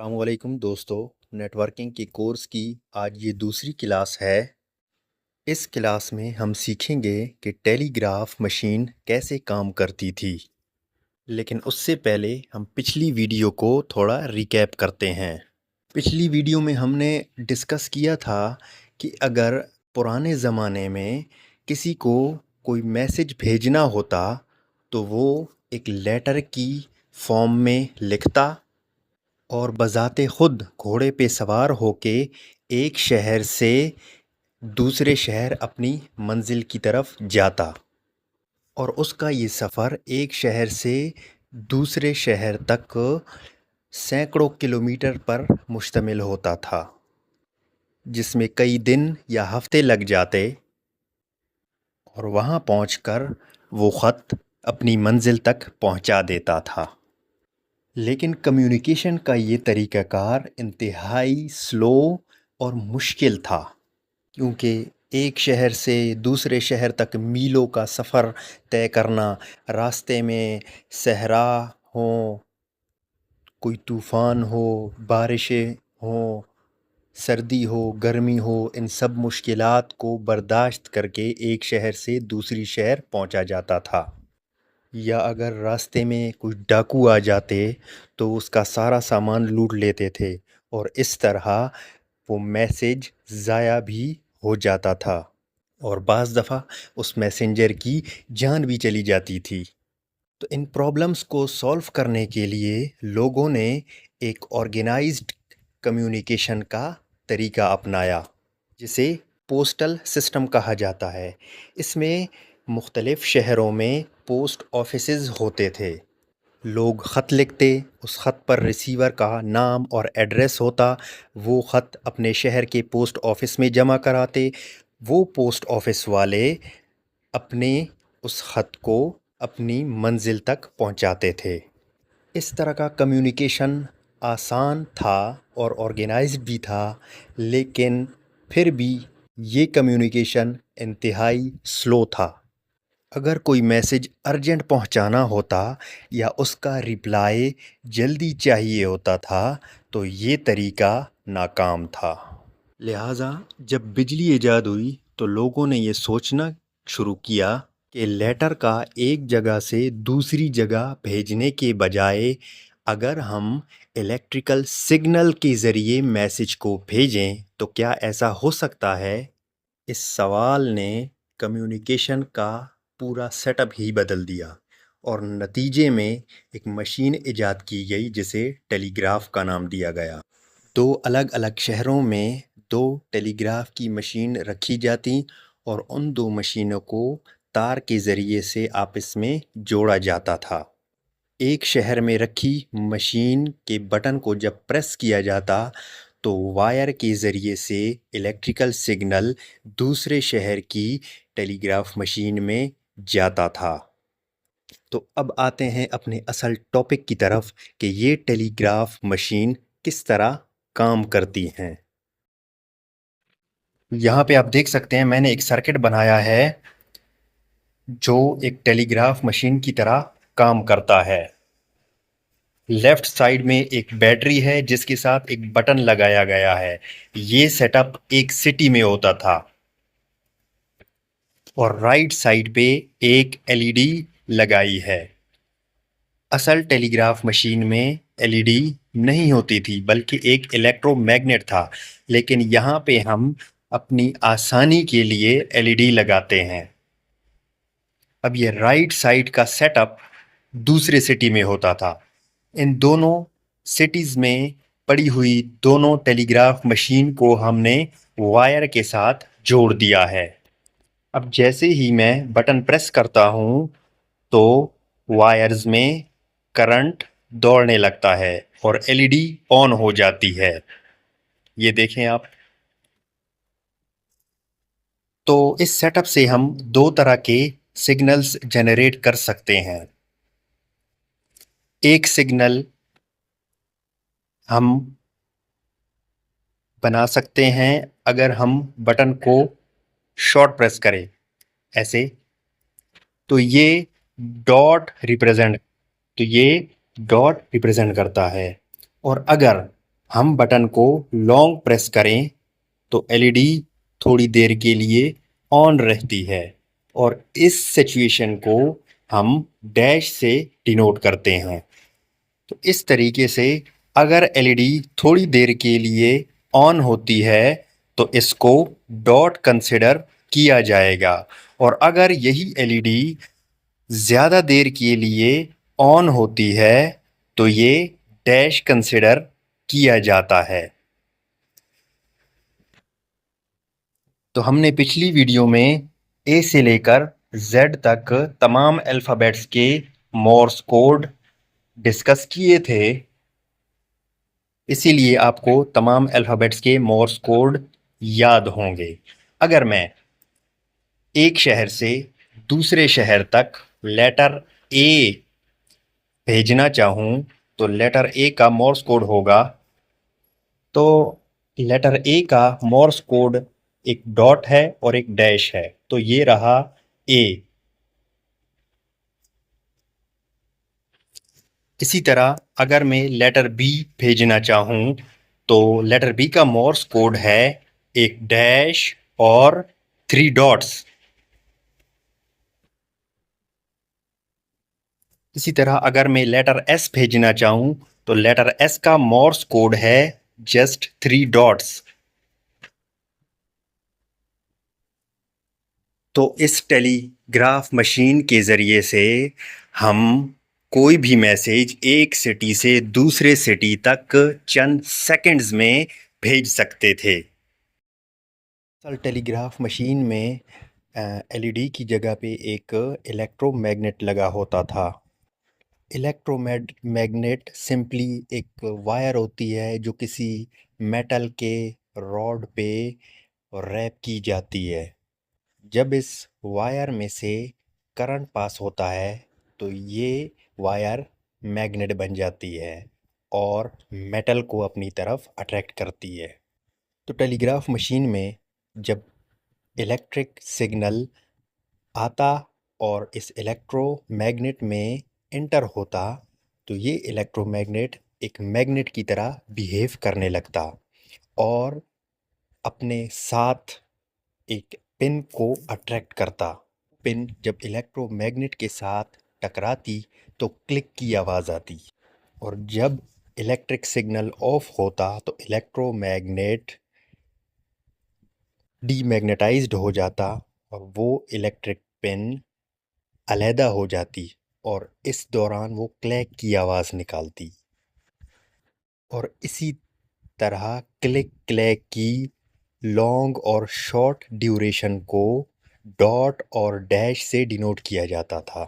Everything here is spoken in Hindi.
अस्सलामुअलैकुम दोस्तों। नेटवर्किंग के कोर्स की आज ये दूसरी क्लास है। इस क्लास में हम सीखेंगे कि टेलीग्राफ मशीन कैसे काम करती थी। लेकिन उससे पहले हम पिछली वीडियो को थोड़ा रिकैप करते हैं। पिछली वीडियो में हमने डिस्कस किया था कि अगर पुराने ज़माने में किसी को कोई मैसेज भेजना होता तो वो एक लेटर की फॉर्म में लिखता और बज़ाते खुद घोड़े पे सवार होके एक शहर से दूसरे शहर अपनी मंजिल की तरफ जाता और उसका ये सफ़र एक शहर से दूसरे शहर तक सैकड़ों किलोमीटर पर मुश्तमिल होता था, जिसमें कई दिन या हफ्ते लग जाते और वहाँ पहुँचकर वो ख़त अपनी मंजिल तक पहुँचा देता था। लेकिन कम्युनिकेशन का ये तरीक़ाकार इंतहाई स्लो और मुश्किल था, क्योंकि एक शहर से दूसरे शहर तक मीलों का सफ़र तय करना, रास्ते में सहरा हों, कोई तूफ़ान हो, बारिशें हों, सर्दी हो, गर्मी हो, इन सब मुश्किलात को बर्दाश्त करके एक शहर से दूसरी शहर पहुंचा जाता था। या अगर रास्ते में कुछ डाकू आ जाते तो उसका सारा सामान लूट लेते थे और इस तरह वो मैसेज ज़ाया भी हो जाता था और बाज़ दफ़ा उस मैसेंजर की जान भी चली जाती थी। तो इन प्रॉब्लम्स को सॉल्व करने के लिए लोगों ने एक ऑर्गेनाइज्ड कम्युनिकेशन का तरीका अपनाया, जिसे पोस्टल सिस्टम कहा जाता है। इसमें मुख्तलिफ़ शहरों में पोस्ट ऑफिसेज़ होते थे। लोग ख़त लिखते, उस ख़त पर रिसीवर का नाम और एड्रेस होता, वो ख़त अपने शहर के पोस्ट ऑफिस में जमा कराते। वो पोस्ट ऑफिस वाले अपने उस ख़त को अपनी मंजिल तक पहुंचाते थे। इस तरह का कम्युनिकेशन आसान था और ऑर्गेनाइज्ड भी था, लेकिन फिर भी ये कम्युनिकेशन इंतहाई स्लो था। अगर कोई मैसेज अर्जेंट पहुंचाना होता या उसका रिप्लाई जल्दी चाहिए होता था तो ये तरीका नाकाम था। लिहाजा जब बिजली ईजाद हुई तो लोगों ने ये सोचना शुरू किया कि लेटर का एक जगह से दूसरी जगह भेजने के बजाय अगर हम इलेक्ट्रिकल सिग्नल के ज़रिए मैसेज को भेजें तो क्या ऐसा हो सकता है। इस सवाल ने कम्युनिकेशन का पूरा सेटअप ही बदल दिया और नतीजे में एक मशीन इजाद की गई जिसे टेलीग्राफ का नाम दिया गया। दो अलग अलग शहरों में दो टेलीग्राफ की मशीन रखी जाती और उन दो मशीनों को तार के ज़रिए से आपस में जोड़ा जाता था। एक शहर में रखी मशीन के बटन को जब प्रेस किया जाता तो वायर के ज़रिए से इलेक्ट्रिकल सिग्नल दूसरे शहर की टेलीग्राफ मशीन में जाता था। तो अब आते हैं अपने असल टॉपिक की तरफ कि ये टेलीग्राफ मशीन किस तरह काम करती हैं। यहाँ पे आप देख सकते हैं मैंने एक सर्किट बनाया है जो एक टेलीग्राफ मशीन की तरह काम करता है। लेफ्ट साइड में एक बैटरी है जिसके साथ एक बटन लगाया गया है। ये सेटअप एक सिटी में होता था और राइट साइड पे एक एलईडी लगाई है। असल टेलीग्राफ मशीन में एलईडी नहीं होती थी बल्कि एक इलेक्ट्रोमैग्नेट था, लेकिन यहाँ पे हम अपनी आसानी के लिए एलईडी लगाते हैं। अब ये राइट साइड का सेटअप दूसरे सिटी में होता था। इन दोनों सिटीज़ में पड़ी हुई दोनों टेलीग्राफ मशीन को हमने वायर के साथ जोड़ दिया है। अब जैसे ही मैं बटन प्रेस करता हूँ तो वायर्स में करंट दौड़ने लगता है और एलईडी ऑन हो जाती है। ये देखें आप। तो इस सेटअप से हम दो तरह के सिग्नल्स जनरेट कर सकते हैं। एक सिग्नल हम बना सकते हैं अगर हम बटन को शॉर्ट प्रेस करें ऐसे, तो डॉट रिप्रेजेंट ये डॉट रिप्रेजेंट करता है। और अगर हम बटन को लॉन्ग प्रेस करें तो एलईडी थोड़ी देर के लिए ऑन रहती है और इस सिचुएशन को हम डैश से डिनोट करते हैं। तो इस तरीके से अगर एलईडी थोड़ी देर के लिए ऑन होती है तो इसको डॉट कंसिडर किया जाएगा और अगर यही एलईडी ज़्यादा देर के लिए ऑन होती है तो ये डैश कंसिडर किया जाता है। तो हमने पिछली वीडियो में ए से लेकर जेड तक तमाम अल्फ़ाबेट्स के मोर्स कोड डिस्कस किए थे, इसीलिए आपको तमाम अल्फ़ाबेट्स के मोर्स कोड याद होंगे। अगर मैं एक शहर से दूसरे शहर तक लेटर ए भेजना चाहूँ तो लेटर ए का मोर्स कोड होगा, तो लेटर ए का मोर्स कोड एक डॉट है और एक डैश है, तो ये रहा ए। इसी तरह अगर मैं लेटर बी भेजना चाहूँ तो लेटर बी का मोर्स कोड है एक डैश और 3 डॉट्स। इसी तरह अगर मैं लेटर एस भेजना चाहूँ तो लेटर एस का मोर्स कोड है जस्ट 3 डॉट्स। तो इस टेलीग्राफ मशीन के ज़रिए से हम कोई भी मैसेज एक सिटी से दूसरे सिटी तक चंद सेकंड्स में भेज सकते थे। टेलीग्राफ मशीन में एलईडी की जगह पे एक इलेक्ट्रोमैग्नेट लगा होता था। इलेक्ट्रोमैग्नेट सिंपली एक वायर होती है जो किसी मेटल के रॉड पे रैप की जाती है। जब इस वायर में से करंट पास होता है तो ये वायर मैग्नेट बन जाती है और मेटल को अपनी तरफ अट्रैक्ट करती है। तो टेलीग्राफ मशीन में जब इलेक्ट्रिक सिग्नल आता और इस इलेक्ट्रोमैग्नेट में इंटर होता तो ये इलेक्ट्रोमैग्नेट एक मैग्नेट की तरह बिहेव करने लगता और अपने साथ एक पिन को अट्रैक्ट करता। पिन जब इलेक्ट्रोमैग्नेट के साथ टकराती तो क्लिक की आवाज़ आती और जब इलेक्ट्रिक सिग्नल ऑफ होता तो इलेक्ट्रोमैग्नेट डीमैग्नेटाइज्ड हो जाता और वो इलेक्ट्रिक पिन अलहदा हो जाती और इस दौरान वो क्लैक की आवाज़ निकालती और इसी तरह क्लिक क्लैक की लॉन्ग और शॉर्ट ड्यूरेशन को डॉट और डैश से डिनोट किया जाता था।